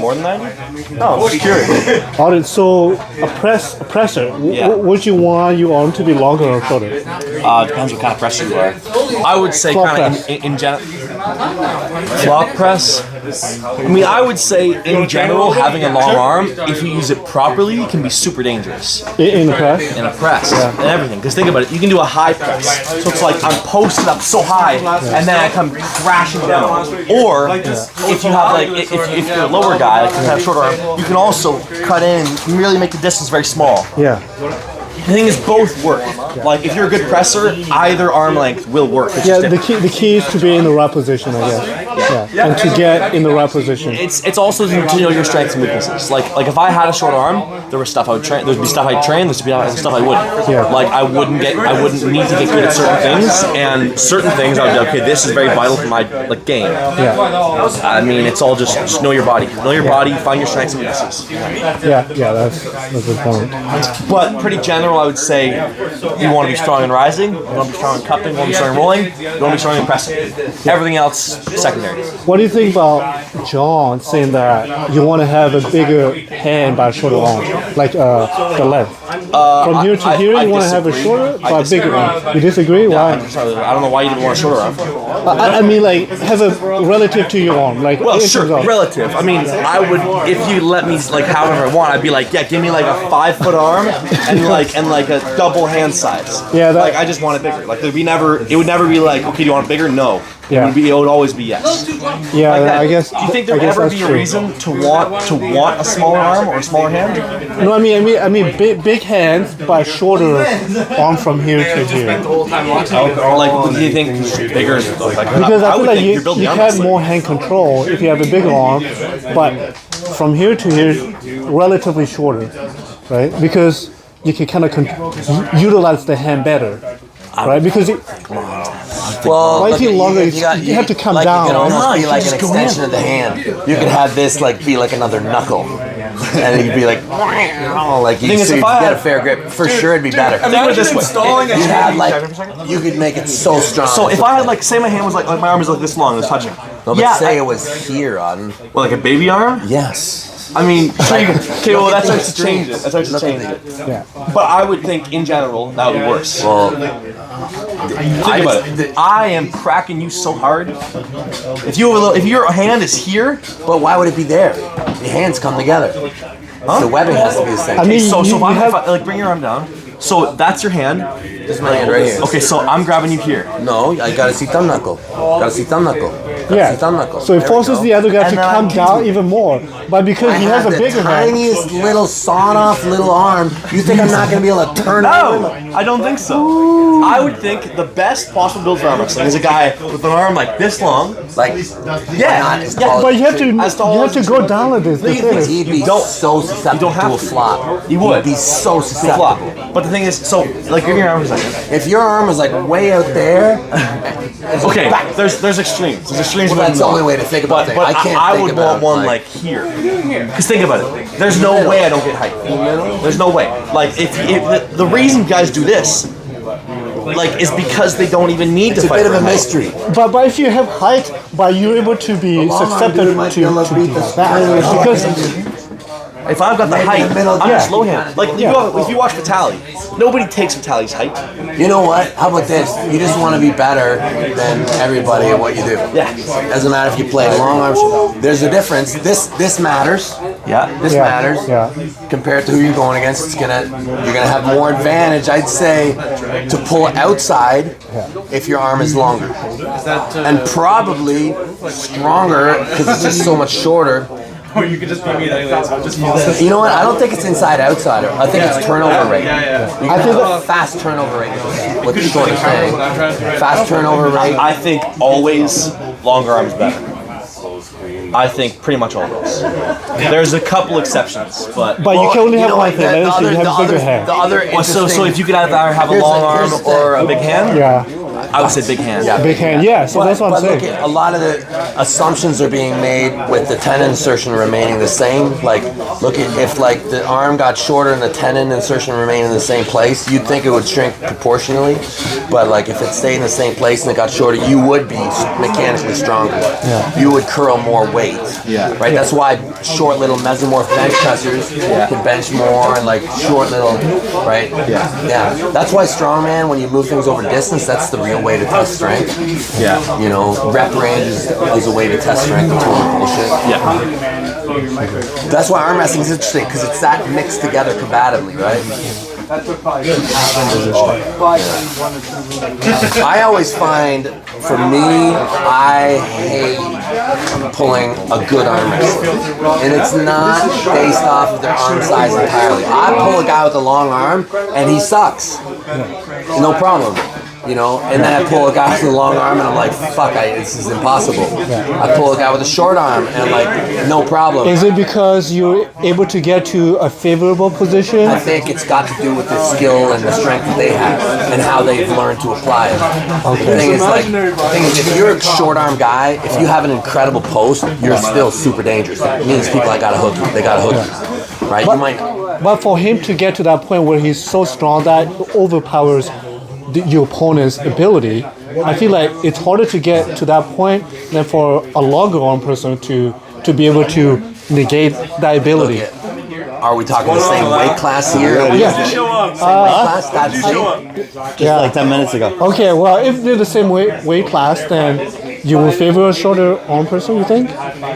More than 90? Oh, I'm just curious. Alright, so a presser. Would you want your arm to be longer or shorter? Depends what kind of presser you are. I would say kind of in general. Flop press. I mean, I would say in general, having a long arm, if you use it properly, can be super dangerous. In a press? In a press and everything. Because think about it, you can do a high press. So it's like I'm posted up so high, and then I come crashing down. Or if you have like if you're a lower guy, like you have a short arm, you can also cut in and really make the distance very small. Yeah. The thing is, both work. Like, if you're a good presser, either arm length will work. It's just the key is to be in the right position, I guess. Yeah. And to get in the right position. It's also to know your strengths and weaknesses. Like if I had a short arm, there was stuff I would train. There'd be stuff I'd train. There'd be stuff I wouldn't. Yeah. Like I wouldn't need to get good at certain things, and certain things I would be okay. This is very vital for my game. Yeah. I mean, it's all just know your body. Know your body. Find your strengths and weaknesses. Yeah. That's a good point. But pretty general, I would say you want to be strong in rising, you want to be strong in cupping, you want to be strong in rolling, you want to be strong in pressing. Everything else, secondary. What do you think about John saying that you want to have a bigger hand by a shorter arm, like the length? From here to here, you want to have a shorter but bigger arm. You disagree? Why? I don't know why you didn't want a shorter arm. I mean, like, have a relative to your arm. Like, well, sure, relative. I mean, I would, if you let me, like, however I want, I'd be like, yeah, give me like a 5-foot arm and like a double hand size. Yeah, like I just want it bigger. Like it would never be like, okay, do you want it bigger? No. Yeah. It would always be yes. Yeah, like I guess. Do you think there would ever be a reason to want a smaller arm or a smaller hand? No, I mean, big hands but shorter arm from here to here. Like, do you think bigger? Because I feel like you have more hand control if you have a bigger arm, but from here to here, relatively shorter, right? Because you can kind of utilize the hand better, right? Because if you longer, you have to come down. It can almost be like an extension of the hand. You could have this like be like another knuckle, and you'd be like you get a fair grip. For sure, it'd be better. I mean, this installing you had like you could make it so strong. So if I had like, say my hand was like my arm is like this long, it was touching. No, but say it was here on. Well, like a baby arm. Yes. I mean, okay, well, that starts to change it. Yeah. But I would think, in general, that would be worse. Well, think about it. I am cracking you so hard. If your hand is here, but why would it be there? The hands come together. Huh? The webbing has to be the same. I mean, so if I bring your arm down. So that's your hand. This is my hand right here. Okay, so I'm grabbing you here. No, I gotta see thumb knuckle. So it forces the other guy to come down even more. But because he has a bigger hand. Tiniest little sawn-off little arm, you think I'm not gonna be able to turn it over? I don't think so. I would think the best possible build for arm wrestling is a guy with an arm like this long. Like, but you have to go down like this. He'd be so susceptible to a flop. He would. He'd be so susceptible. But the thing is, so like give me your arm a second. If your arm was like way out there, okay. There's extremes. There's extremes. Well, that's the only way to think about it. But I would want one like here. Because think about it. There's no way I don't get height. There's no way. Like if the reason guys do this, like, is because they don't even need to fight. It's a bit of a mystery. But if you have height, but you're able to be susceptible to beat the back. Because if I've got the height, I'm just slow hand. Like if you watch Vitaly, nobody takes Vitaly's height. You know what? How about this? You just want to be better than everybody at what you do. Yeah. Doesn't matter if you play long arms. There's a difference. This matters. Yeah. This matters. Yeah. Compared to who you're going against, you're gonna have more advantage, I'd say, to pull outside if your arm is longer, and probably stronger because it's just so much shorter. Or you could just be me anyways. I'll just use this. You know what? I don't think it's inside outside. I think it's turnover rate. I think a fast turnover rate. What the short is saying. Fast turnover rate. I think always longer arms better. I think pretty much always. There's a couple exceptions, but you can only have one thing. So you have a bigger hand. So if you could either have a long arm or a big hand, I would say big hand. Yeah, Big hand, yeah. So that's what I'm saying. Look, a lot of the assumptions are being made with the tendon insertion remaining the same. Like, look at if like the arm got shorter and the tendon insertion remained in the same place, you'd think it would shrink proportionally. But like if it stayed in the same place and it got shorter, you would be mechanically stronger. Yeah. You would curl more weight. Yeah. Right. That's why short little mesomorph bench pressers can bench more and like short little. Right. Yeah. Yeah. That's why strongman, when you move things over distance, that's the real way to test strength. Yeah. You know, rep range is a way to test strength and total bullshit. Yeah. That's why arm wrestling is interesting, because it's that mixed together combatively, right? I always find, for me, I hate pulling a good arm wrestler. And it's not based off of their arm size entirely. I pull a guy with a long arm, and he sucks. No problem. You know, and then I pull a guy with a long arm and I'm like, fuck, this is impossible. I pull a guy with a short arm and I'm like, no problem. Is it because you're able to get to a favorable position? I think it's got to do with the skill and the strength that they have and how they've learned to apply it. Okay. The thing is, if you're a short arm guy, if you have an incredible post, you're still super dangerous. It means people gotta hook you. They gotta hook you. Right? But for him to get to that point where he's so strong that it overpowers your opponent's ability, I feel like it's harder to get to that point than for a longer arm person to be able to negate that ability. Are we talking the same weight class here? Yeah. Same weight class? That's Just like 10 minutes ago. Okay, well, if they're the same weight class, then you will favor a shorter arm person, you think? I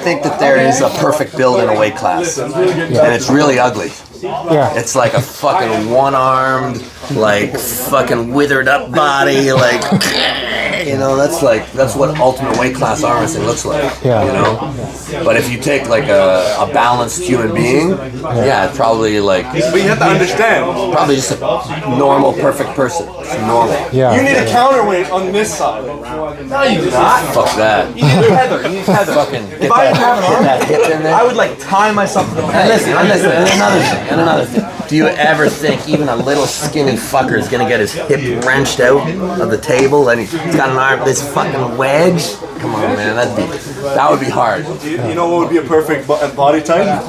think that there is a perfect build in a weight class, and it's really ugly. Yeah. It's like a fucking one-armed, like fucking withered up body, like you know, that's what ultimate weight class arm wrestling looks like. Yeah. You know? But if you take like a balanced human being, yeah, it's probably like But you have to understand. probably just a normal, perfect person. Just normal. Yeah. You need a counterweight on this side. No, you do not. Fuck that. You need tether. You need tether. Fucking get If I didn't have an arm, that hip in there. I would like tie myself to the And listen, and another thing. Do you ever think even a little skinny fucker is gonna get his hip wrenched out of the table and he's got an arm, this fucking wedge? Come on, man, that would be hard. You know what would be a perfect body type?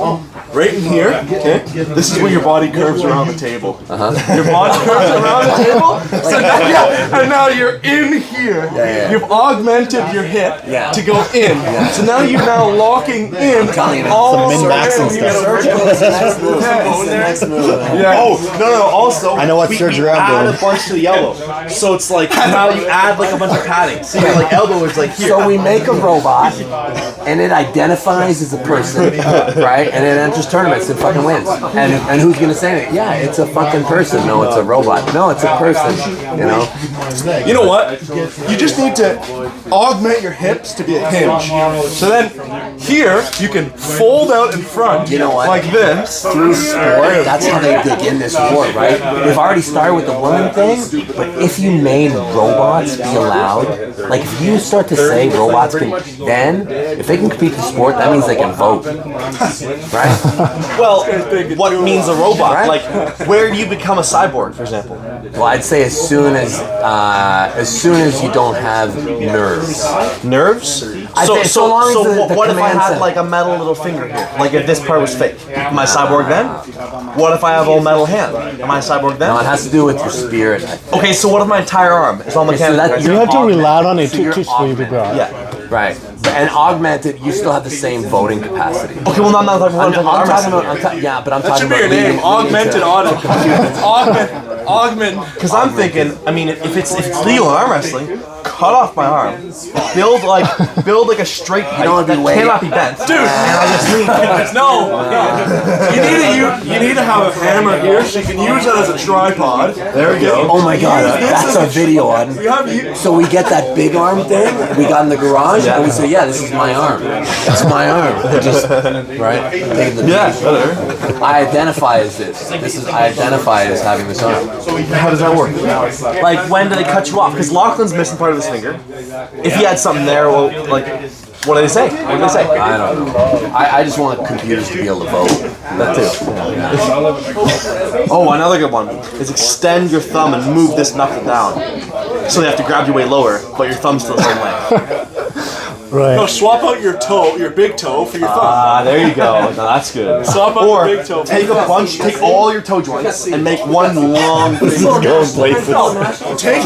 Right in here, okay? This is where your body curves around the table. Your body curves around the table, so now, and now you're in here. yeah. You've augmented your hip to go in. So now you're now locking in all min-maxing stuff. Yeah. Oh, no, also, I know what we surgery I'm add doing. a bunch to the elbow. So it's like now you add like a bunch of padding. So your like elbow is like here. So we make a robot and it identifies as a person, right? And it enters tournaments and fucking wins. And who's gonna say it? Yeah, it's a fucking person. No, it's a robot. No, it's a person. You know? You know what? You just need to augment your hips to be a hinge. So then here you can fold out in front, You know what? like this. Through sport, that's how they dig in this sport, right? We've already started with the woman thing, but if you made robots be allowed, like if you start to say robots can, then if they can compete in sport, that means they can vote, right? Well, what means a robot? Right? Like, where do you become a cyborg, for example? Well, I'd say as soon as you don't have nerves. Nerves? I think so long as the what if I command had center- like a metal little finger here? Like if this part was fake? Am I a cyborg then? What if I have all metal hand? Am I a cyborg then? No, it has to do with your spirit. I think. Okay, so what if my entire arm is all mechanical? that- You have to rely on it So you're to for you to grow. yeah. Right. And augmented, you still have the same voting capacity. Okay, well, I'm not talking about arm wrestling. But I'm That talking should be about your name. leading Augmented to- audit. Augment. Because I'm thinking, I mean, if it's legal in arm wrestling, cut off my arm, build like a straight pipe know what'd be that way- cannot be bent, Dude. And I just need No. You need to have a hammer here so you can use it as a tripod. There we go. Oh my god, that's our video on. So we get that big arm thing we got in the garage, and we say, yeah, this is my arm. It's my arm. Just right. Take the I identify as this. I identify as having this arm. How does that work? Like, when do they cut you off? Because Lachlan's missing part of his finger. If he had something there, well, like, What do they say? What do they say? I don't know. I just want computers to be able to vote. That too. Oh, another good one is extend your thumb and move this knuckle down. So they have to grab you way lower, but your thumb's still the same way. Right. No, swap out your toe, your big toe, for your thumb. Ah, there you go. No, that's good. Swap out Or your big toe. take a bunch, take all your toe joints and make one long thing. Going places. Take